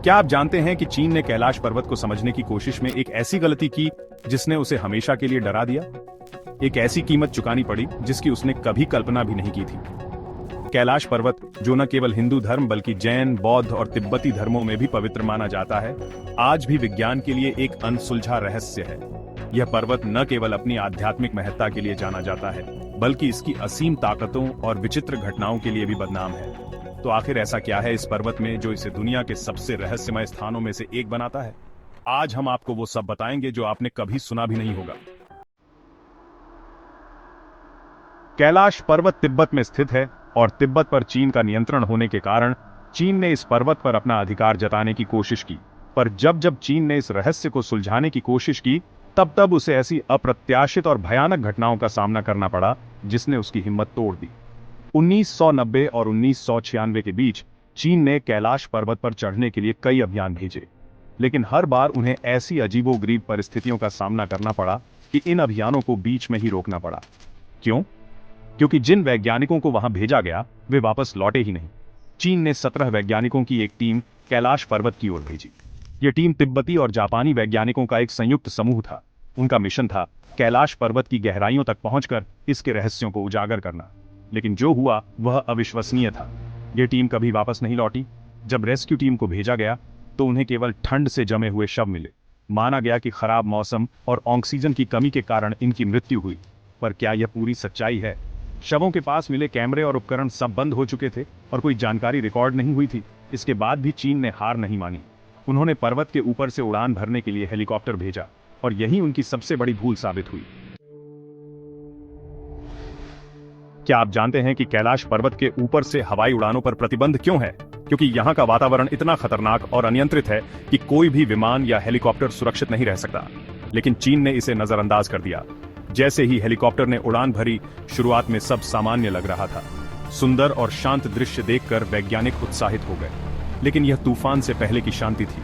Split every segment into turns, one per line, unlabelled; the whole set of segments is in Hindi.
क्या आप जानते हैं कि चीन ने कैलाश पर्वत को समझने की कोशिश में एक ऐसी गलती की जिसने उसे हमेशा के लिए डरा दिया? एक ऐसी कीमत चुकानी पड़ी जिसकी उसने कभी कल्पना भी नहीं की थी। कैलाश पर्वत, जो न केवल हिंदू धर्म बल्कि जैन, बौद्ध और तिब्बती धर्मों में भी पवित्र माना जाता है, आज भी विज्ञान के लिए एक अनसुलझा रहस्य है। यह पर्वत न केवल अपनी आध्यात्मिक महत्ता के लिए जाना जाता है, बल्कि इसकी असीम ताकतों और विचित्र घटनाओं के लिए भी बदनाम है। तो आखिर ऐसा क्या है इस पर्वत में जो इसे दुनिया के सबसे रहस्यमय स्थानों में से एक बनाता है? आज हम आपको वो सब बताएंगे जो आपने कभी सुना भी नहीं होगा। कैलाश पर्वत तिब्बत में स्थित है और तिब्बत पर चीन का नियंत्रण होने के कारण चीन ने इस पर्वत पर अपना अधिकार जताने की कोशिश की। पर जब जब चीन ने इस रहस्य को सुलझाने की कोशिश की, तब तब उसे ऐसी अप्रत्याशित और भयानक घटनाओं का सामना करना पड़ा जिसने उसकी हिम्मत तोड़ दी। 1990 और 1996 के बीच चीन ने कैलाश पर्वत पर चढ़ने के लिए कई अभियान भेजे, लेकिन हर बार उन्हें ऐसी अजीबोगरीब परिस्थितियों का सामना करना पड़ा कि इन अभियानों को बीच में ही रोकना पड़ा। क्यों? क्योंकि जिन वैज्ञानिकों को वहां भेजा गया वे वापस लौटे ही नहीं। चीन ने 17 वैज्ञानिकों की एक टीम कैलाश पर्वत की ओर भेजी। यह टीम तिब्बती और जापानी वैज्ञानिकों का एक संयुक्त समूह था। उनका मिशन था कैलाश पर्वत की गहराइयों तक पहुंचकर इसके रहस्यों को उजागर करना। लेकिन जो हुआ वह अविश्वसनीय था। यह टीम कभी वापस नहीं लौटी। जब रेस्क्यू टीम को भेजा गया तो उन्हें केवल ठंड से जमे हुए शव मिले। माना गया कि खराब मौसम और ऑक्सीजन की कमी के कारण इनकी मृत्यु हुई। पर क्या यह पूरी सच्चाई है? शवों के पास मिले कैमरे और उपकरण सब बंद हो चुके थे और कोई जानकारी रिकॉर्ड नहीं हुई थी। इसके बाद भी चीन ने हार नहीं मानी। उन्होंने पर्वत के ऊपर से उड़ान भरने के लिए हेलीकॉप्टर भेजा और यही उनकी सबसे बड़ी भूल साबित हुई। क्या आप जानते हैं कि कैलाश पर्वत के ऊपर से हवाई उड़ानों पर प्रतिबंध क्यों है? क्योंकि यहाँ का वातावरण इतना खतरनाक और अनियंत्रित है कि कोई भी विमान या हेलीकॉप्टर सुरक्षित नहीं रह सकता। लेकिन चीन ने इसे नजरअंदाज कर दिया। जैसे ही हेलीकॉप्टर ने उड़ान भरी, शुरुआत में सब सामान्य लग रहा था। सुंदर और शांत दृश्य देखकर वैज्ञानिक उत्साहित हो गए। लेकिन यह तूफान से पहले की शांति थी।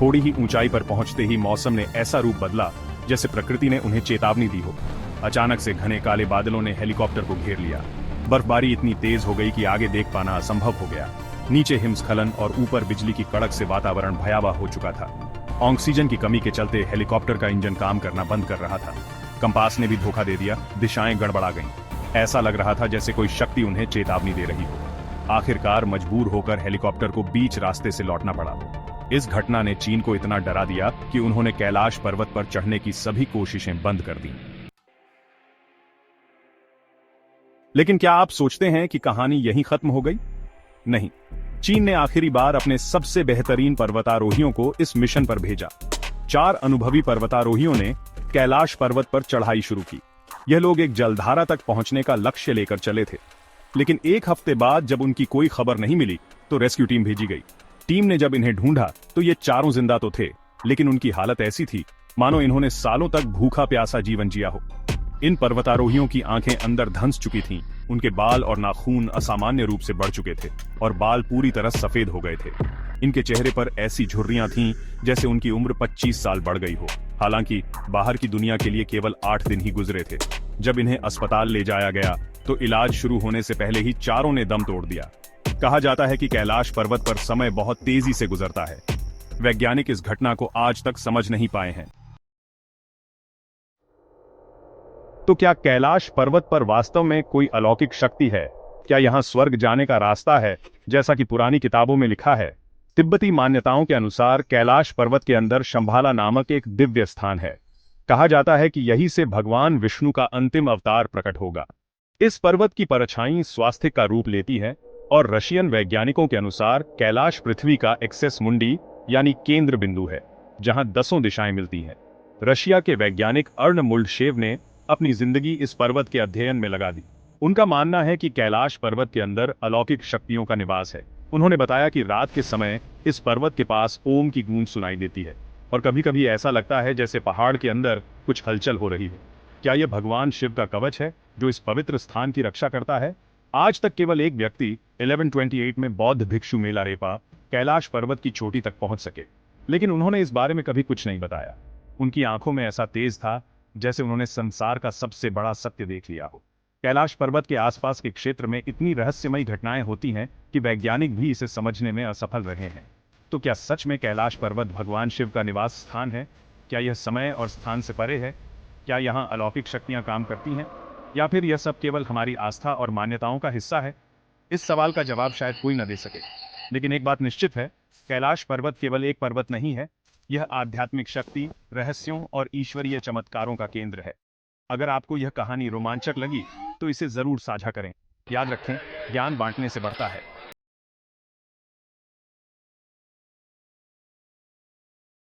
थोड़ी ही ऊंचाई पर पहुंचते ही मौसम ने ऐसा रूप बदला जैसे प्रकृति ने उन्हें चेतावनी दी हो। अचानक से घने काले बादलों ने हेलीकॉप्टर को घेर लिया। बर्फबारी इतनी तेज हो गई कि आगे देख पाना असंभव हो गया। नीचे हिमस्खलन और ऊपर बिजली की कड़क से वातावरण भयावह हो चुका था। ऑक्सीजन की कमी के चलते हेलीकॉप्टर का इंजन काम करना बंद कर रहा था। कंपास ने भी धोखा दे दिया। दिशाएं गड़बड़ा गईं। ऐसा लग रहा था जैसे कोई शक्ति उन्हें चेतावनी दे रही हो। आखिरकार मजबूर होकर हेलीकॉप्टर को बीच रास्ते से लौटना पड़ा। इस घटना ने चीन को इतना डरा दिया कि उन्होंने कैलाश पर्वत पर चढ़ने की सभी कोशिशें बंद कर दी। लेकिन क्या आप सोचते हैं कि कहानी यहीं खत्म हो गई? नहीं। चीन ने आखिरी बार अपने सबसे बेहतरीन पर्वतारोहियों को इस मिशन पर भेजा। 4 अनुभवी पर्वतारोहियों ने कैलाश पर्वत पर चढ़ाई शुरू की। यह लोग एक जलधारा तक पहुंचने का लक्ष्य लेकर चले थे। लेकिन एक हफ्ते बाद जब उनकी कोई खबर नहीं मिली तो रेस्क्यू टीम भेजी गई। टीम ने जब इन्हें ढूंढा तो ये चारों जिंदा तो थे, लेकिन उनकी हालत ऐसी थी मानो इन्होंने सालों तक भूखा प्यासा जीवन जिया हो। इन पर्वतारोहियों की आंखें अंदर धंस चुकी थीं। उनके बाल और नाखून असामान्य रूप से बढ़ चुके थे और बाल पूरी तरह सफेद हो गए थे। इनके चेहरे पर ऐसी झुर्रियां थीं जैसे उनकी उम्र 25 साल बढ़ गई हो। हालांकि बाहर की दुनिया के लिए केवल 8 दिन ही गुजरे थे। जब इन्हें अस्पताल ले जाया गया तो इलाज शुरू होने से पहले ही चारों ने दम तोड़ दिया। कहा जाता है कि कैलाश पर्वत पर समय बहुत तेजी से गुजरता है। वैज्ञानिक इस घटना को आज तक समझ नहीं पाए हैं। तो क्या कैलाश पर्वत पर वास्तव में कोई अलौकिक शक्ति है? क्या यहाँ स्वर्ग जाने का रास्ता है, जैसा कि पुरानी किताबों में लिखा है? तिब्बती मान्यताओं के अनुसार कैलाश पर्वत के अंदर शंभाला नामक एक दिव्य स्थान है। कहा जाता है कि यहीं से भगवान विष्णु का अंतिम अवतार प्रकट होगा। इस पर्वत की परछाई स्वास्तिक का रूप लेती है और रशियन वैज्ञानिकों के अनुसार कैलाश पृथ्वी का एक्सेस मुंडी यानी केंद्र बिंदु है, जहां 10 दिशाएं मिलती हैं। रशिया के वैज्ञानिक अर्न मुल्डशेव ने अपनी जिंदगी इस पर्वत के अध्ययन में लगा दी। उनका मानना है कि कैलाश पर्वत के अंदर अलौकिक शक्तियों का निवास है। उन्होंने बताया कि रात के समय इस पर्वत के पास ओम की गूंज सुनाई देती है और कभी कभी ऐसा लगता है जैसे पहाड़ के अंदर कुछ हलचल हो रही है। क्या यह भगवान शिव का कवच है जो इस पवित्र स्थान की रक्षा करता है? आज तक केवल एक व्यक्ति 1128 में बौद्ध भिक्षु मेलारेपा कैलाश पर्वत की चोटी तक पहुंच सके, लेकिन उन्होंने इस बारे में कभी कुछ नहीं बताया। उनकी आंखों में ऐसा तेज था जैसे उन्होंने संसार का सबसे बड़ा सत्य देख लिया हो। कैलाश पर्वत के आसपास के क्षेत्र में इतनी रहस्यमयी घटनाएं होती हैं कि वैज्ञानिक भी इसे समझने में असफल रहे हैं। तो क्या सच में कैलाश पर्वत भगवान शिव का निवास स्थान है? क्या यह समय और स्थान से परे है? क्या यहाँ अलौकिक शक्तियाँ काम करती हैं? या फिर यह सब केवल हमारी आस्था और मान्यताओं का हिस्सा है? इस सवाल का जवाब शायद कोई न दे सके। लेकिन एक बात निश्चित है, कैलाश पर्वत केवल एक पर्वत नहीं है, यह आध्यात्मिक शक्ति, रहस्यों और ईश्वरीय चमत्कारों का केंद्र है। अगर आपको यह कहानी रोमांचक लगी, तो इसे जरूर साझा करें। याद रखें, ज्ञान बांटने से बढ़ता है।